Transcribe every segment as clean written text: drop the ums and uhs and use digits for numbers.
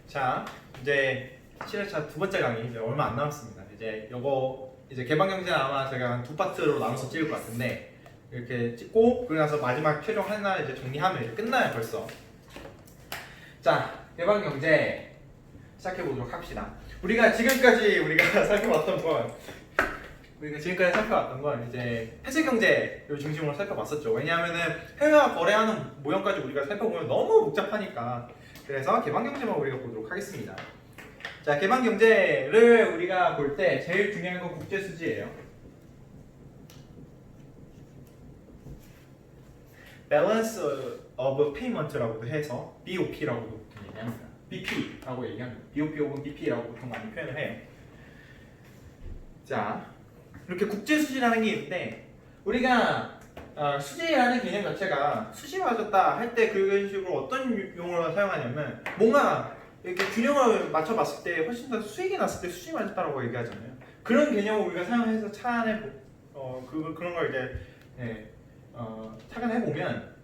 자, 이제 7회차 두 번째 강의 이제 얼마 안 남았습니다. 이제 요거 이제 개방경제는 아마 제가 한 두 파트로 나눠서 찍을 것 같은데 이렇게 찍고 그러고 나서 마지막 최종 하나 이제 정리하면 이제 끝나요 벌써. 자, 개방경제 시작해 보도록 합시다. 우리가 지금까지 살펴봤던 건 이제 해외 경제를 중심으로 살펴봤었죠. 왜냐하면은 해외와 거래하는 모형까지 우리가 살펴보면 너무 복잡하니까. 그래서 개방 경제만 우리가 보도록 하겠습니다. 자, 개방 경제를 우리가 볼 때 제일 중요한 건 국제 수지예요. Balance of Payment라고도 해서 BOP라고도 얘기합니다. BP라고 얘기합니다. BOP 혹은 BP라고 보통 많이 표현을 해요. 자, 이렇게 국제 수지라는 게 있는데 우리가 수지라는 개념 자체가 수지 맞았다 할 때 그런 식으로 어떤 용어를 사용하냐면 뭔가 이렇게 균형을 맞춰봤을 때 훨씬 더 수익이 났을 때 수지 맞았다라고 얘기하잖아요. 그런 개념을 우리가 사용해서 그런 걸 이제 착안해 보면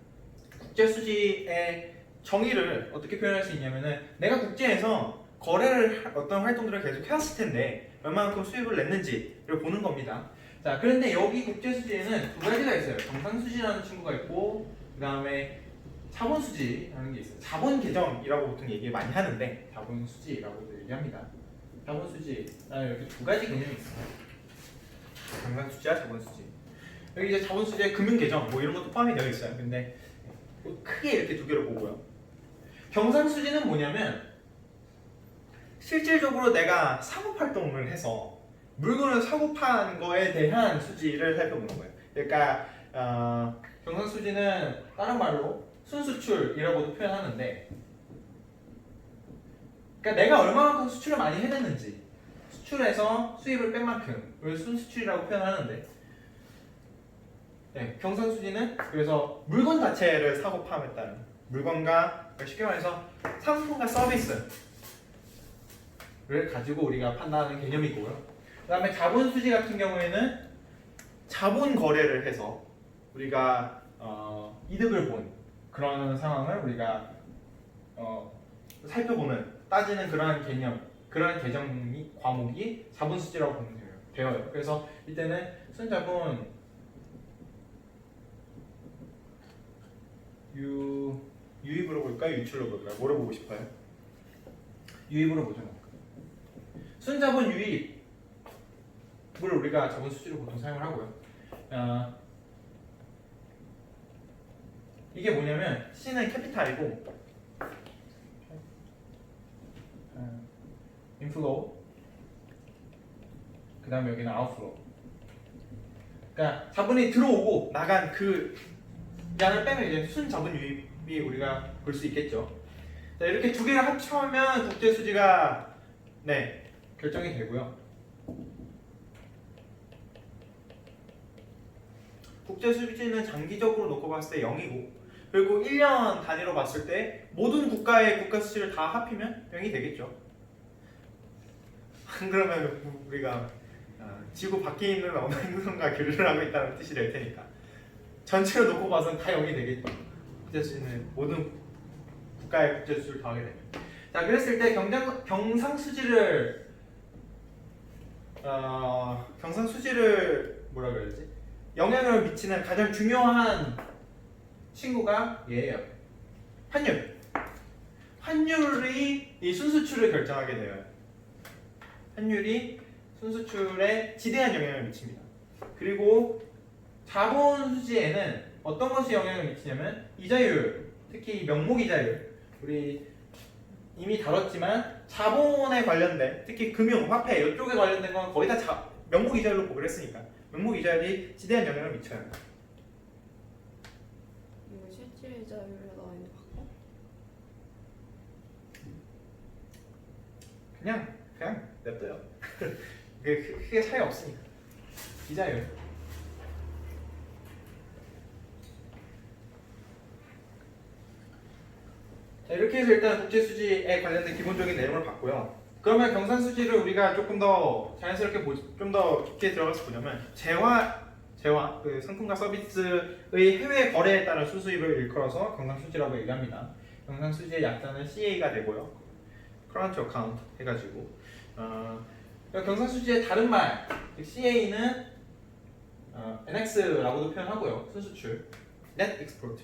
국제 수지의 정의를 어떻게 표현할 수 있냐면은 내가 국제에서 거래를 어떤 활동들을 계속 해왔을 텐데 얼마만큼 수익을 냈는지를 보는 겁니다. 자, 그런데 여기 국제 수지에는 두 가지가 있어요. 정상 수지라는 친구가 있고 그 다음에 자본 수지라는 게 있어요. 자본 계정이라고 보통 얘기 많이 하는데 자본 수지라고도 얘기합니다. 자본 수지 이렇게 두 가지 개념이 있어요. 정상 수지와 자본 수지. 여기 이제 자본 수지에 금융 계정 뭐 이런 것도 포함이 되어 있어요. 근데 크게 이렇게 두 개를 보고요. 경상 수지는 뭐냐면 실질적으로 내가 상업 활동을 해서 물건을 사고 파는 거에 대한 수지를 살펴보는 거예요. 그러니까 경상 수지는 다른 말로 순수출이라고도 표현하는데, 그러니까 내가 얼마만큼 수출을 많이 해냈는지, 수출해서 수입을 뺀 만큼을 순수출이라고 표현하는데, 네, 경상 수지는 그래서 물건 자체를 사고 파함에 따른 물건과 쉽게 말해서 상품과 서비스를 가지고 우리가 판단하는 개념이고요. 그 다음에 자본 수지 같은 경우에는 자본 거래를 해서 우리가 이득을 본 그런 상황을 우리가 살펴보는 따지는 그러한 개념, 그러한 과목이 자본 수지라고 보면 돼요. 그래서 이때는 순자본 유입으로 볼까요? 유출로 볼까요? 뭐로 보고 싶어요? 유입으로 보죠. 순자본 유입 을 우리가 자본 수지로 보통 사용을 하고요. 이게 뭐냐면 C는 캐피탈이고 인플로우 그 다음에 여기는 아웃플로우. 그러니까 자본이 들어오고 나간 그 양을 빼면 이제 순자본 유입이 우리가 볼 수 있겠죠. 자, 이렇게 두 개를 합쳐면 국제 수지가 결정이 되고요. 국제 수지는 장기적으로 놓고 봤을 때 0이고 그리고 1년 단위로 봤을 때 모든 국가의 국가 수지를 다 합히면 0이 되겠죠. 안 그러면 우리가 지구 밖에 있는 어느 행성과 교류를 하고 있다는 뜻이 될 테니까 전체로 놓고 봐서는 다 0이 되겠죠. 국제 수지는 모든 국가의 국제 수지를 더하게 되면. 자, 그랬을 때 경상 수지를 뭐라 그래야지? 영향을 미치는 가장 중요한 친구가 얘예요. 환율이 이 순수출을 결정하게 돼요. 환율이 순수출에 지대한 영향을 미칩니다. 그리고 자본 수지에는 어떤 것이 영향을 미치냐면 이자율, 특히 명목 이자율, 우리 이미 다뤘지만 자본에 관련된 특히 금융, 화폐 이쪽에 관련된 건 거의 다 명목 이자율로 보기로 했으니까 명목 이자율이 지대한 영향을 미쳐요. 이거 실질 이자율에 나와 있는 거 그냥 냅둬요. 크게 차이 없으니까. 이자율. 자, 이렇게 해서 일단 국제 수지에 관련된 기본적인 내용을 봤고요. 그러면 경상 수지를 우리가 조금 더 자연스럽게 좀 더 깊게 들어가서 보냐면 재화 그 상품과 서비스의 해외 거래에 따른 수수입을 일컬어서 경상 수지라고 얘기합니다. 경상 수지의 약자는 CA가 되고요. current account 해가지고 경상수지의 다른 말 CA는 NX라고도 표현하고요. 순수출 net export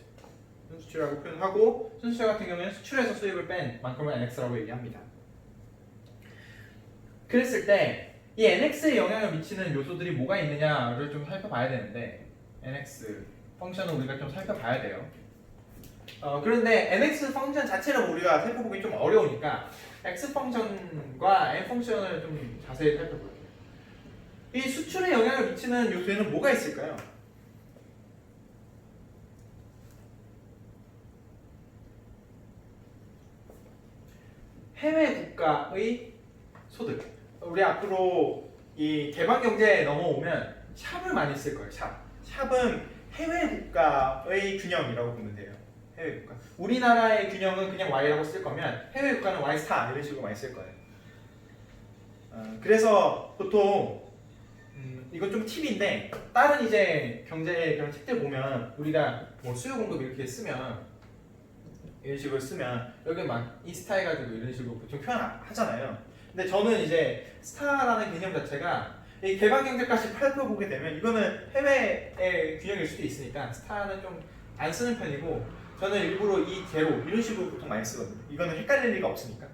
순수출이라고 표현하고 순수출 같은 경우에는 수출에서 수입을 뺀 만큼을 NX라고 얘기합니다. 그랬을 때 이 NX에 영향을 미치는 요소들이 뭐가 있느냐를 좀 살펴봐야 되는데 NX 펑션을 우리가 좀 살펴봐야 돼요. 그런데 NX 펑션 자체를 우리가 살펴보기 좀 어려우니까 X 펑션과 N 펑션을 좀 자세히 살펴볼게요. 이 수출에 영향을 미치는 요소에는 뭐가 있을까요? 해외 국가의 소득. 우리 앞으로 이 개방 경제에 넘어오면 샵을 많이 쓸 거예요. 샵은 해외 국가의 균형이라고 보면 돼요. 해외 국가. 우리나라의 균형은 그냥 Y라고 쓸 거면 해외 국가는 Y 스타 이런 식으로 많이 쓸 거예요. 그래서 보통 이건 좀 팁인데 다른 이제 경제 그런 책들 보면 우리가 뭐 수요 공급 이렇게 쓰면 이런 식으로 쓰면 여기 막 이 스타 해가지고 이런 식으로 보통 표현하잖아요. 근데 저는 이제 스타라는 개념 자체가 이 개방 경제까지 살펴보게 되면 이거는 해외의 균형일 수도 있으니까 스타는 좀 안 쓰는 편이고 저는 일부러 이 제로 이런 식으로 보통 많이 쓰거든요. 이거는 헷갈릴 리가 없으니까.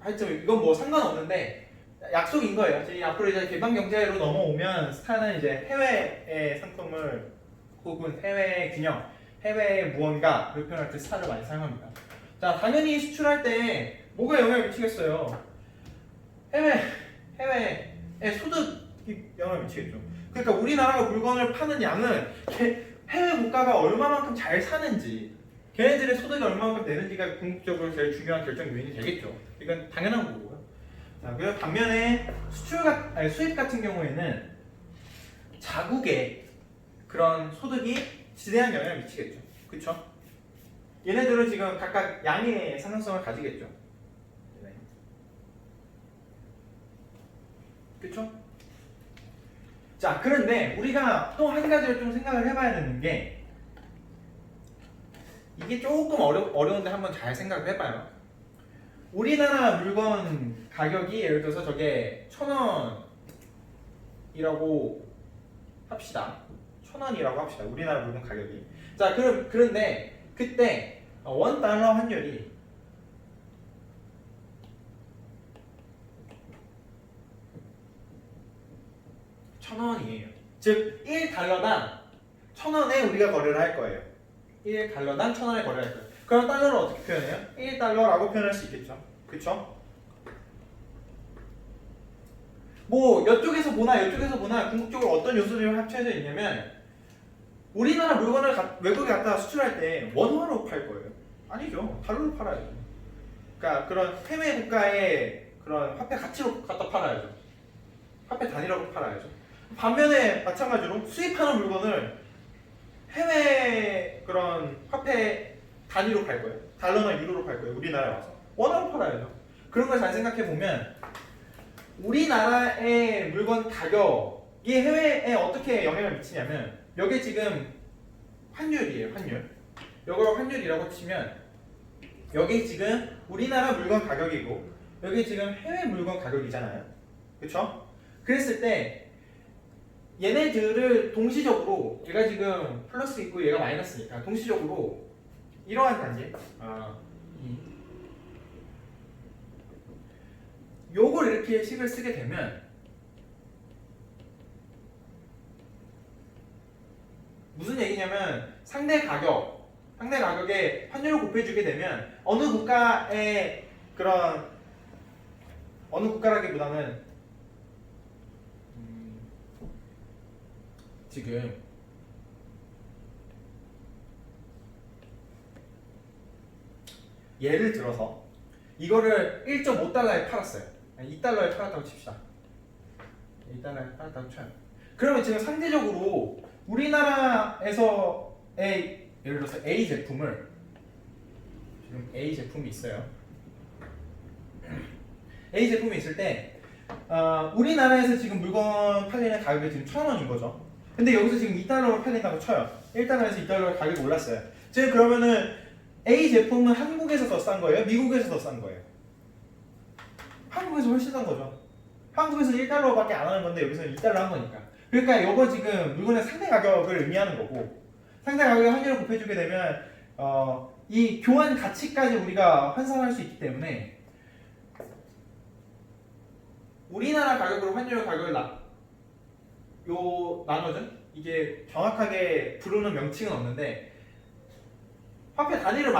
하여튼 이건 뭐 상관없는데 약속인 거예요. 저희 앞으로 이제 개방 경제로 넘어오면 스타는 이제 해외의 상품을 혹은 해외의 균형, 해외의 무언가를 표현할 때 스타를 많이 사용합니다. 자, 당연히 수출할 때 뭐가 영향을 미치겠어요? 해외의 소득이 영향을 미치겠죠. 그러니까 우리나라가 물건을 파는 양은 해외 국가가 얼마만큼 잘 사는지, 걔네들의 소득이 얼마만큼 되는지가 궁극적으로 제일 중요한 결정 요인이 되겠죠. 이건 당연한 거고요. 자, 그리고 반면에 수입 같은 경우에는 자국의 그런 소득이 지대한 영향을 미치겠죠. 그렇죠? 얘네들은 지금 각각 양의 상승성을 가지겠죠. 그렇죠? 자, 그런데 우리가 또 한 가지를 좀 생각을 해봐야 되는 게 이게 조금 어려운데 한번 잘 생각을 해봐요. 우리나라 물건 가격이 예를 들어서 저게 1,000원이라고 합시다. 1,000원이라고 합시다. 우리나라 물건 가격이. 자, 그런데 그때 $1 환율이 1,000원이에요. 즉 1달러당 1,000원에 우리가 거래를 할 거예요. 1달러당 1,000원에 거래를 할 거예요. 그럼 달러를 어떻게 표현해요? 1달러라고 표현할 수 있겠죠. 그쵸? 뭐 이쪽에서 보나 궁극적으로 어떤 요소들이 합쳐져 있냐면 우리나라 물건을 외국에 갖다 수출할 때 원화로 팔 거예요. 아니죠. 달러로 팔아야죠. 그러니까 그런 해외 국가의 그런 화폐 가치로 갖다 팔아야죠. 화폐 단위로 팔아야죠. 반면에 마찬가지로 수입하는 물건을 해외 그런 화폐 단위로 팔 거예요. 달러나 유로로 팔 거예요. 우리나라에 와서 원화로 팔아야죠. 그런 걸 잘 생각해 보면 우리나라의 물건 가격이 해외에 어떻게 영향을 미치냐면 여기 지금 환율이에요. 환율. 이걸 환율이라고 치면 여기 지금 우리나라 물건 가격이고 여기 지금 해외 물건 가격이잖아요. 그렇죠? 그랬을 때 얘네들을 동시적으로 얘가 지금 플러스 있고 얘가 마이너스니까 동시적으로 이러한 단계 요걸 이렇게 식을 쓰게 되면 무슨 얘기냐면 상대 가격에 환율을 곱해주게 되면 어느 국가라기보다는 지금 예를 들어서 이거를 1.5달러에 팔았어요. 2달러에 팔았다고 칩시다. 2달러에 팔았다고 쳐요. 그러면 지금 상대적으로 우리나라에서의 예를 들어서 A 제품을 지금 A 제품이 있어요. A 제품이 있을 때 우리나라에서 지금 물건 팔리는 가격이 지금 1,000원인 거죠. 근데 여기서 지금 2달러로 팔린다고 쳐요. 1달러에서 2달러 가격이 올랐어요. 지금 그러면은 A 제품은 한국에서 더 싼 거예요? 미국에서 더 싼 거예요? 한국에서 훨씬 싼 거죠. 한국에서 1달러밖에 안 하는 건데 여기서는 2달러 한 거니까. 그러니까 이거 지금 물건의 상대 가격을 의미하는 거고, 상대 가격의 환율을 곱해주게 되면 이 교환 가치까지 우리가 환산할 수 있기 때문에 우리나라 가격으로 환율 가격을 나눠준 이게 정확하게 부르는 명칭은 없는데 화폐 단위를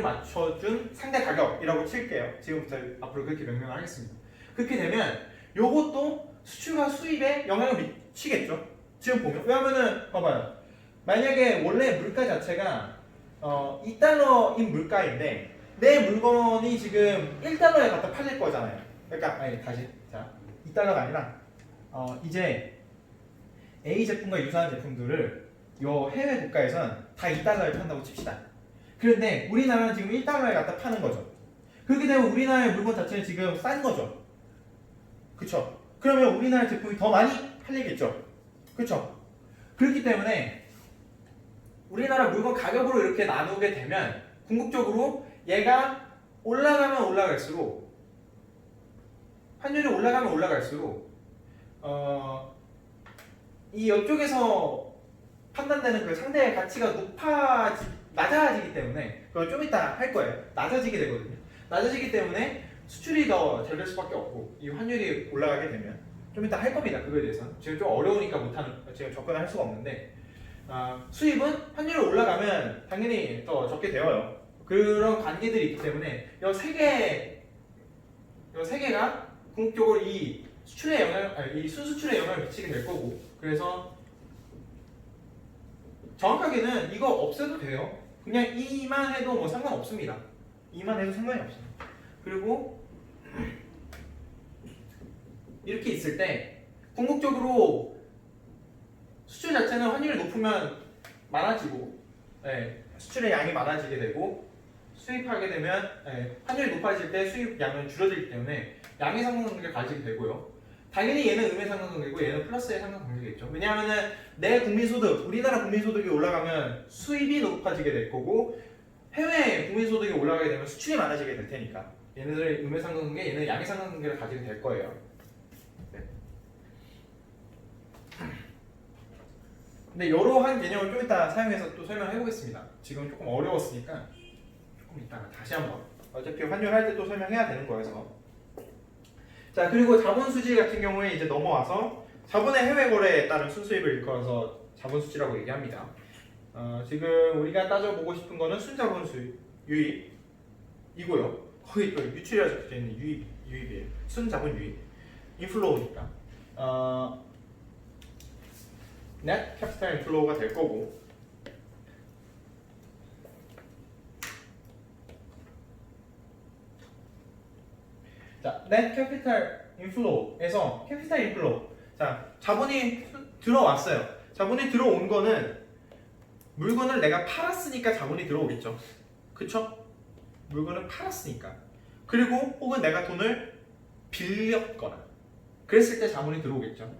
맞춰준 상대 가격이라고 칠게요. 지금부터 앞으로 그렇게 명명을 하겠습니다. 그렇게 되면 요것도 수출과 수입에 영향을 미치겠죠. 지금 보면 왜냐면은 봐봐요. 만약에 원래 물가 자체가 2달러인 물가인데 내 물건이 지금 1달러에 갖다 팔릴 거잖아요. 그러니까 아니 다시 자 2달러가 아니라 이제 A 제품과 유사한 제품들을 요 해외 국가에선 다 2달러에 판다고 칩시다. 그런데 우리나라는 지금 1달러에 갖다 파는 거죠. 그렇게 되면 우리나라의 물건 자체는 지금 싼 거죠. 그쵸? 그러면 우리나라 제품이 더 많이 팔리겠죠. 그쵸? 그렇기 때문에 우리나라 물건 가격으로 이렇게 나누게 되면 궁극적으로 얘가 올라가면 올라갈수록 환율이 올라가면 올라갈수록 이 이쪽에서 판단되는 그 상대의 가치가 낮아지기 때문에 그걸 좀 이따 할 거예요. 낮아지게 되거든요. 낮아지기 때문에 수출이 더 잘 될 수밖에 없고 이 환율이 올라가게 되면 좀 이따 할 겁니다. 그거에 대해서는 지금 좀 어려우니까 지금 접근을 할 수가 없는데 수입은 환율이 올라가면 당연히 더 적게 되어요. 그런 관계들이 있기 때문에 이 세 개가 궁극적으로 이 순수출에 영향을 미치게 될 거고 그래서 정확하게는 이거 없애도 돼요. 그냥 이만 해도 뭐 상관없습니다. 이만 해도 상관이 없습니다. 그리고 이렇게 있을 때 궁극적으로 수출 자체는 환율이 높으면 많아지고 수출의 양이 많아지게 되고 수입하게 되면 환율이 높아질 때 수입 양은 줄어들기 때문에 양의 상관관계를 가지게 되고요. 당연히 얘는 음의 상관관계고 얘는 플러스의 상관관계겠죠. 왜냐하면 내 국민소득, 우리나라 국민소득이 올라가면 수입이 높아지게 될 거고 해외 국민소득이 올라가게 되면 수출이 많아지게 될 테니까 얘네들의 음의 상관관계, 얘는 양의 상관관계를 가지게 될 거예요. 네. 근데 이러한 개념을 좀 이따 사용해서 또 설명해 보겠습니다. 지금 조금 어려웠으니까 조금 이따가 다시 한번 어차피 환율할 때 또 설명해야 되는 거여서 자 그리고 자본수지 같은 경우에 이제 넘어와서 자본의 해외 거래에 따른 순수입을 일컬어서 자본수지라고 얘기합니다. 지금 우리가 따져보고 싶은 거는 순자본 유입이고요. 거기 또 유출이라 적혀져 있는 유입이에요. 순자본 유입, 인플로우니까 net capital inflow가 될 거고 자 net capital inflow에서 capital inflow 자 자본이 들어왔어요. 자본이 들어온 거는 물건을 내가 팔았으니까 자본이 들어오겠죠. 그쵸? 물건을 팔았으니까. 그리고 혹은 내가 돈을 빌렸거나 그랬을 때 자본이 들어오겠죠.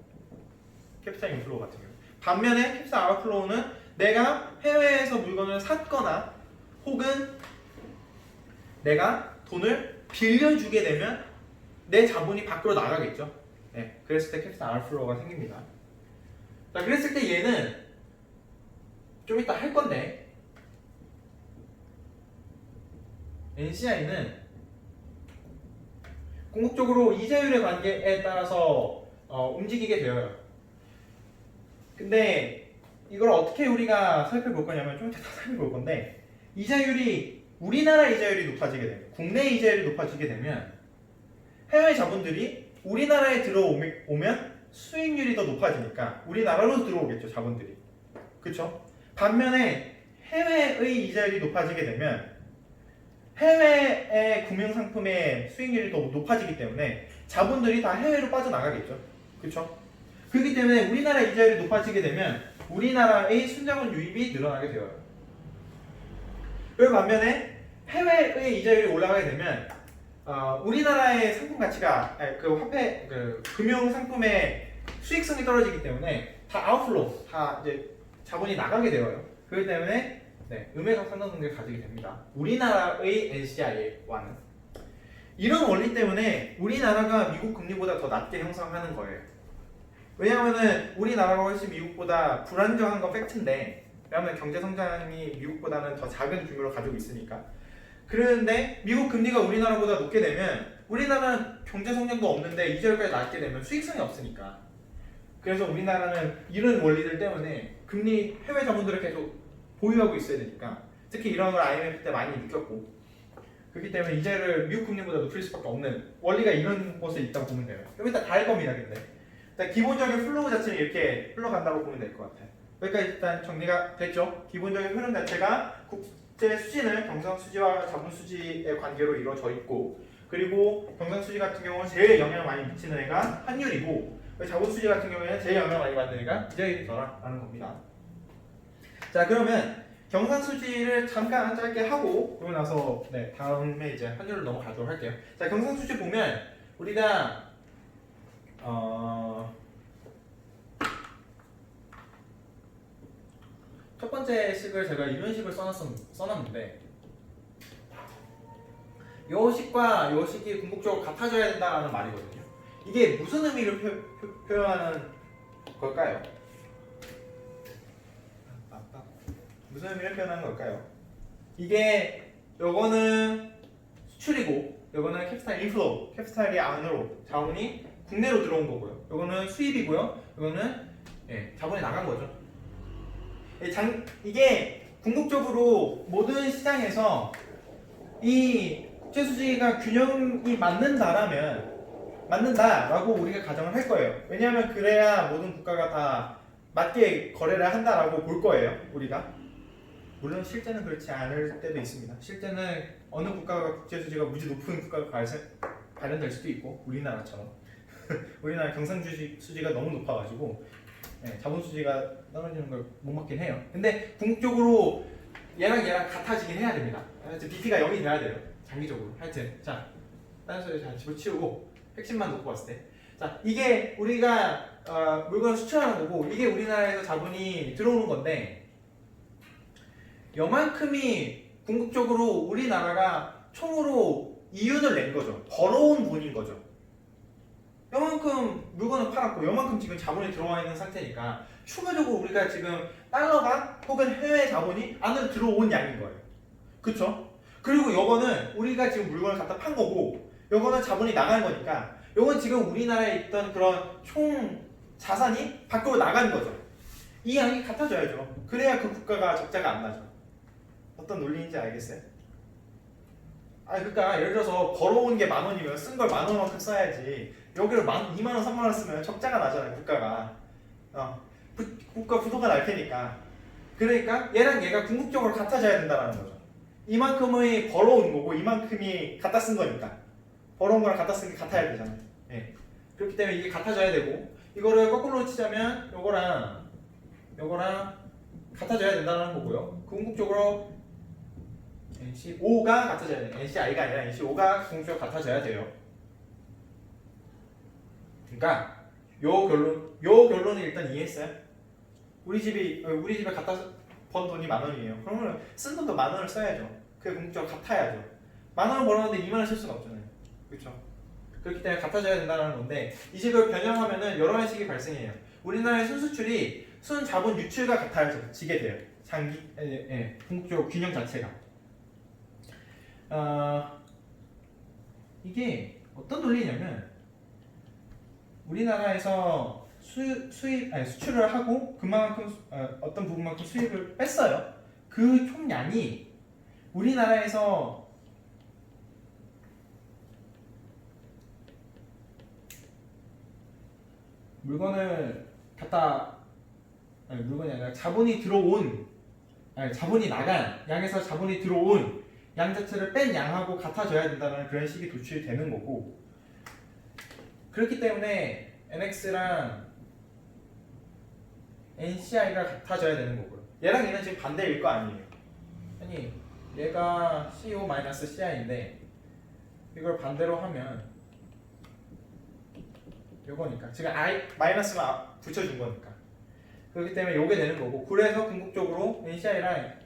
캐피탈 인플로우 같은 경우. 반면에 캐피탈 아웃플로우는 내가 해외에서 물건을 샀거나 혹은 내가 돈을 빌려주게 되면 내 자본이 밖으로 나가겠죠. 네, 그랬을 때 캐피탈 아웃플로우가 생깁니다. 자, 그랬을 때 얘는 좀 이따 할 건데 NCI는 궁극적으로 이자율의 관계에 따라서 움직이게 되어요. 근데 이걸 어떻게 우리가 살펴볼 거냐면 좀 이따 살펴볼 건데 이자율이 우리나라 이자율이 높아지게 되면 국내 이자율이 높아지게 되면 해외 자본들이 우리나라에 들어오면 수익률이 더 높아지니까 우리나라로 들어오겠죠 자본들이. 그쵸? 반면에 해외의 이자율이 높아지게 되면 해외의 금융상품의 수익률이 더 높아지기 때문에 자본들이 다 해외로 빠져나가겠죠. 그쵸? 그렇기 때문에 우리나라 이자율이 높아지게 되면 우리나라의 순자본 유입이 늘어나게 되어요. 그리고 반면에 해외의 이자율이 올라가게 되면 우리나라의 상품 가치가 그 화폐 그 금융 상품의 수익성이 떨어지기 때문에 다 아웃플로우 다 이제 자본이 나가게 되어요. 그렇기 때문에 음해적 상당 능력을 가지게 됩니다. 우리나라의 NCI와는 이런 원리 때문에 우리나라가 미국 금리보다 더 낮게 형성하는 거예요. 왜냐하면은 우리나라가 훨씬 미국보다 불안정한 건 팩트인데, 왜냐하면 경제 성장이 미국보다는 더 작은 규모를 가지고 있으니까. 그런데 미국 금리가 우리나라보다 높게 되면 우리나라는 경제 성장도 없는데 2절까지 낮게 되면 수익성이 없으니까. 그래서 우리나라는 이런 원리들 때문에 금리 해외 자본들을 계속 보유하고 있어야 되니까, 특히 이런 걸 IMF 때 많이 느꼈고, 그렇기 때문에 이자를 미국 금리보다 높일 수밖에 없는 원리가 이런 곳에 있다고 보면 돼요. 좀 이따 다 할 겁니다. 근데 일단 기본적인 플로우 자체는 이렇게 흘러간다고 보면 될 것 같아요. 여기까지 일단 정리가 됐죠. 기본적인 흐름 자체가 국제 수지는 경상 수지와 자본 수지의 관계로 이루어져 있고, 그리고 경상 수지 같은 경우는 제일 영향을 많이 미치는 애가 환율이고, 자본 수지 같은 경우에는 제일 영향을 많이 받는 애가 이자율이더라라는 겁니다. 자, 그러면 경상 수지를 잠깐 짧게 하고 그러고 나서 다음에 이제 환율을 넘어가도록 할게요. 자, 경상 수지 보면 우리가 첫 번째 식을 제가 이런 식을 써놨는데, 요 식과 요 식이 궁극적으로 같아져야 된다는 말이거든요. 이게 무슨 의미를 표현하는 걸까요? 무슨 의미를 표현하는 걸까요? 이게 요거는 수출이고 요거는 캐피탈 인플로우, 캐피탈이 안으로, 자본이 국내로 들어온 거고요. 요거는 수입이고요. 요거는 자본이 나간 거죠. 이게 궁극적으로 모든 시장에서 이 국제수지가 균형이 맞는다라고 우리가 가정을 할 거예요. 왜냐하면 그래야 모든 국가가 다 맞게 거래를 한다라고 볼 거예요. 우리가. 물론 실제는 그렇지 않을 때도 있습니다. 실제는 어느 국가가 국제수지가 무지 높은 국가가 발현될 수도 있고, 우리나라처럼 우리나라 경상수지가 너무 높아가지고 자본수지가 떨어지는 걸 못 막긴 해요. 근데 궁극적으로 얘랑 같아지긴 해야 됩니다. BP가 0이 돼야 돼요. 장기적으로. 하여튼 자, 다른 소리 잘 집어치우고 핵심만 놓고 봤을 때, 자, 이게 우리가 물건을 수출하는 거고, 이게 우리나라에서 자본이 들어오는 건데, 요만큼이 궁극적으로 우리나라가 총으로 이윤을 낸 거죠. 벌어온 돈인 거죠. 요만큼 물건을 팔았고 요만큼 지금 자본이 들어와 있는 상태니까 추가적으로 우리가 지금 달러가 혹은 해외 자본이 안으로 들어온 양인 거예요. 그쵸? 그리고 요거는 우리가 지금 물건을 갖다 판 거고, 요거는 자본이 나간 거니까 요건 지금 우리나라에 있던 그런 총 자산이 밖으로 나간 거죠. 이 양이 같아져야죠. 그래야 그 국가가 적자가 안 나죠. 어떤 논리인지 알겠어요? 그러니까 예를 들어서 벌어온 게 10,000원이면 쓴 걸 10,000원만큼 써야지, 여기를 20,000원, 30,000원 쓰면 적자가 나잖아요. 국가가. 국가 부도가 날 테니까. 그러니까 얘랑 얘가 궁극적으로 같아져야 된다는 거죠. 이만큼의 벌어온 거고 이만큼이 갖다 쓴 거니까. 벌어온 거랑 갖다 쓴 게 같아야 되잖아요. 그렇기 때문에 이게 같아져야 되고, 이거를 거꾸로 치자면 요거랑 같아져야 된다는 거고요. 궁극적으로 NC5가 같아져야 돼요. NCI가 아니라 NC5가 궁극적으로 같아져야 돼요. 그러니까 요 결론을 일단 이해했어요. 우리 집에 갖다 번 돈이 10,000원이에요. 그러면 쓴 돈도 10,000원을 써야죠. 그게 궁극적으로 같아야죠. 10,000원 벌었는데 20,000원 쓸 수가 없잖아요. 그렇죠? 그렇기 때문에 같아져야 된다는 건데, 이 식을 변형하면은 여러 가지 식이 발생해요. 우리나라의 순수출이 순자본 유출과 같아지게 돼요. 궁극적으로 균형 자체가. 이게 어떤 논리냐면, 우리나라에서 수출을 하고 그만큼 어떤 부분만큼 수입을 뺐어요. 그 총량이 우리나라에서 물건을 물건이 아니라 자본이 나간 양에서 자본이 들어온 양 자체를 뺀 양하고 같아져야 된다는 그런 식이 도출이 되는 거고, 그렇기 때문에 NX랑 NCI가 같아져야 되는 거고요. 얘랑 얘는 지금 반대일 거 아니에요. 아니, 얘가 CO-CI인데 이걸 반대로 하면 요거니까, 지금 I 마이너스만 붙여준 거니까. 그렇기 때문에 요게 되는 거고, 그래서 궁극적으로 NCI랑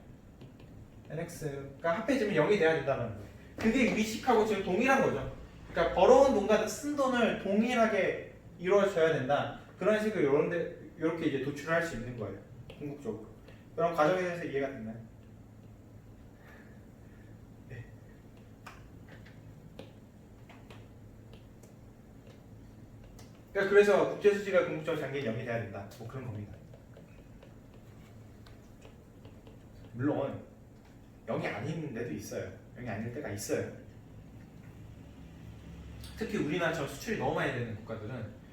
nx가 합해지면 0이 돼야 된다는 거예요. 그게 위식하고 지금 동일한 거죠. 그러니까 벌어온 돈과 쓴 돈을 동일하게 이루어져야 된다. 그런 식으로 이렇게 이제 도출을 할 수 있는 거예요. 궁극적으로. 그런 과정에 대해서 이해가 됐나요? 네. 그러니까 그래서 국제수지가 궁극적 장기에 0이 돼야 된다. 뭐 그런 겁니다. 물론 0이 아닌 데도 있어요. 0이 아닐 때가 있어요. 특히 우리나라처럼 수출이 너무 많이 되는 국가들은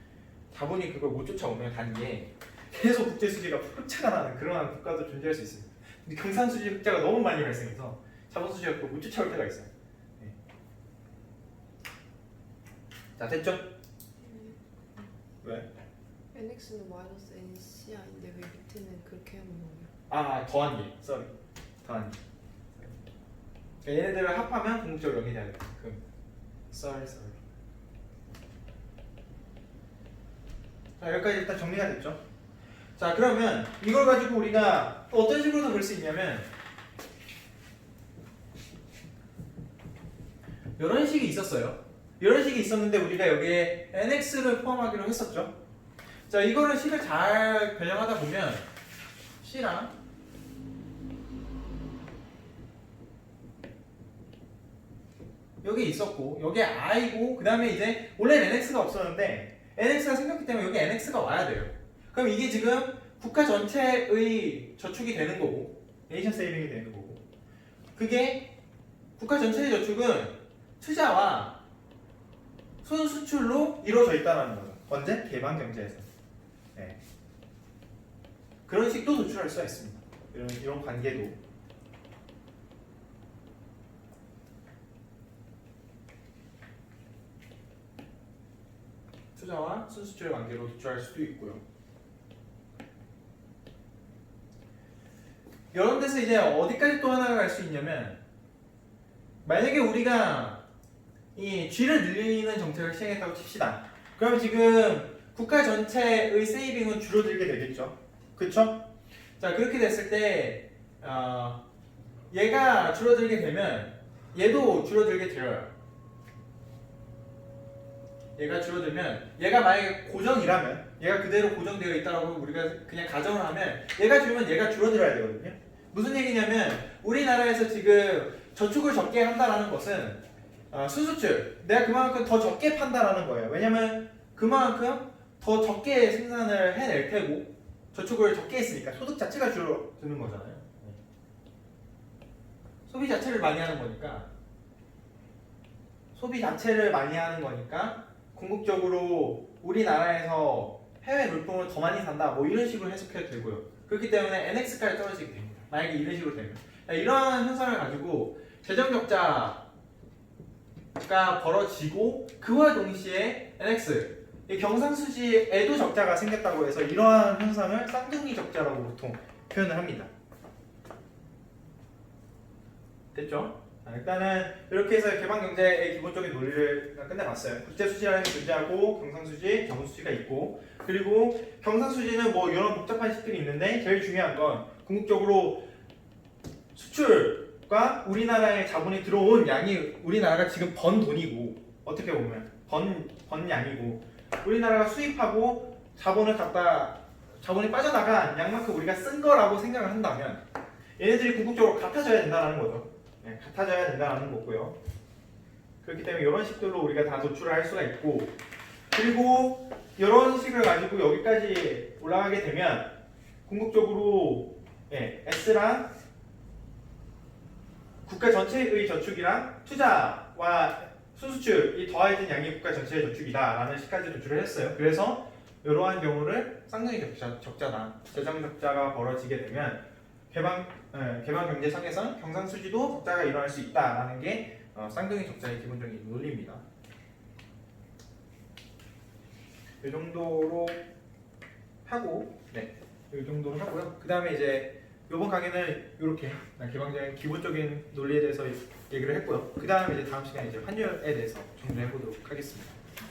자본이 그걸 못 쫓아오면 단기에 계속 국제수지가 흑자가 나는 그러한 국가도 존재할 수 있습니다. 근데 경상수지 흑자가 너무 많이 발생해서 자본수지가 그걸 못 쫓아올 때가 있어요. 네. 자, 됐죠? 왜? nx는 마이너스 ncr인데 왜 밑에는 그렇게 하는 거예요? 아, 더한 게. 쏘리. 더한 게. 그러니까 얘네들을 합하면 궁극적으로 0이 돼야 돼. 그럼 쏘리. 자, 여기까지 일단 정리가 됐죠? 자, 그러면 이걸 가지고 우리가 또 어떤 식으로도 볼 수 있냐면 이런 식이 있었어요. 이런 식이 있었는데 우리가 여기에 nx를 포함하기로 했었죠. 자, 이거를 식을 잘 변형하다 보면 c랑 여기 있었고 여기 i고 그 다음에 이제 원래는 nx가 없었는데 nx가 생겼기 때문에 여기 nx가 와야 돼요. 그럼 이게 지금 국가 전체의 저축이 되는 거고 네이션 세이빙이 되는 거고 그게 국가 전체의 저축은 투자와 순수출로 이루어져 있다는 거죠. 언제? 개방 경제에서. 네. 그런 식도 도출할 수가 있습니다. 이런 관계도. 투자와 순수출의 관계로 도출할 수도 있고요. 이런 데서 이제 어디까지 또 하나가 갈 수 있냐면 만약에 우리가 이 G를 늘리는 정책을 시행했다고 칩시다. 그럼 지금 국가 전체의 세이빙은 줄어들게 되겠죠. 그쵸? 자, 그렇게 됐을 때 얘가 줄어들게 되면 얘도 줄어들게 되어요. 얘가 줄어들면 얘가 만약에 고정이라면 얘가 그대로 고정되어 있다고 우리가 그냥 가정을 하면 얘가 줄면 얘가 줄어들어야 되거든요. 무슨 얘기냐면 우리나라에서 지금 저축을 적게 한다라는 것은 순수출 내가 그만큼 더 적게 판다라는 거예요. 왜냐면 그만큼 더 적게 생산을 해낼 테고 저축을 적게 했으니까 소득 자체가 줄어드는 거잖아요. 소비 자체를 많이 하는 거니까 궁극적으로 우리나라에서 해외 물품을 더 많이 산다 뭐 이런 식으로 해석해도 되고요. 그렇기 때문에 NX까지 떨어지게 됩니다. 만약에 이런 식으로 되면 이러한 현상을 가지고 재정 적자가 벌어지고 그와 동시에 NX 이 경상수지에도 적자가 생겼다고 해서 이러한 현상을 쌍둥이 적자라고 보통 표현을 합니다. 됐죠? 일단은 이렇게 해서 개방경제의 기본적인 논리를 끝내봤어요. 국제수지라는 게 존재하고 경상수지, 자본수지가 있고 그리고 경상수지는 뭐 이런 복잡한 식들이 있는데 제일 중요한 건 궁극적으로 수출과 우리나라에 자본이 들어온 양이 우리나라가 지금 번 돈이고 어떻게 보면 번 양이고 우리나라가 수입하고 자본이 빠져나간 양만큼 우리가 쓴 거라고 생각을 한다면 얘네들이 궁극적으로 같아져야 된다는 거죠. 네, 같아져야 된다는 거고요. 그렇기 때문에 이런 식들로 우리가 다 도출을 할 수가 있고 그리고 이런 식을 가지고 여기까지 올라가게 되면 궁극적으로 S랑 국가 전체의 저축이랑 투자와 순수출이 더해진 양이 국가 전체의 저축이다라는 식까지 도출을 했어요. 그래서 이러한 경우를 쌍둥이 적자다. 재정 적자가 벌어지게 되면 개방 경제상에선 경상수지도 적자가 일어날 수 있다라는 게 쌍둥이 적자의 기본적인 논리입니다. 이 정도로 하고, 이 정도로 하고요. 그 다음에 이제 이번 강의는 이렇게 개방적인 기본적인 논리에 대해서 얘기를 했고요. 그 다음에 이제 다음 시간에 이제 환율에 대해서 정리해 보도록 하겠습니다.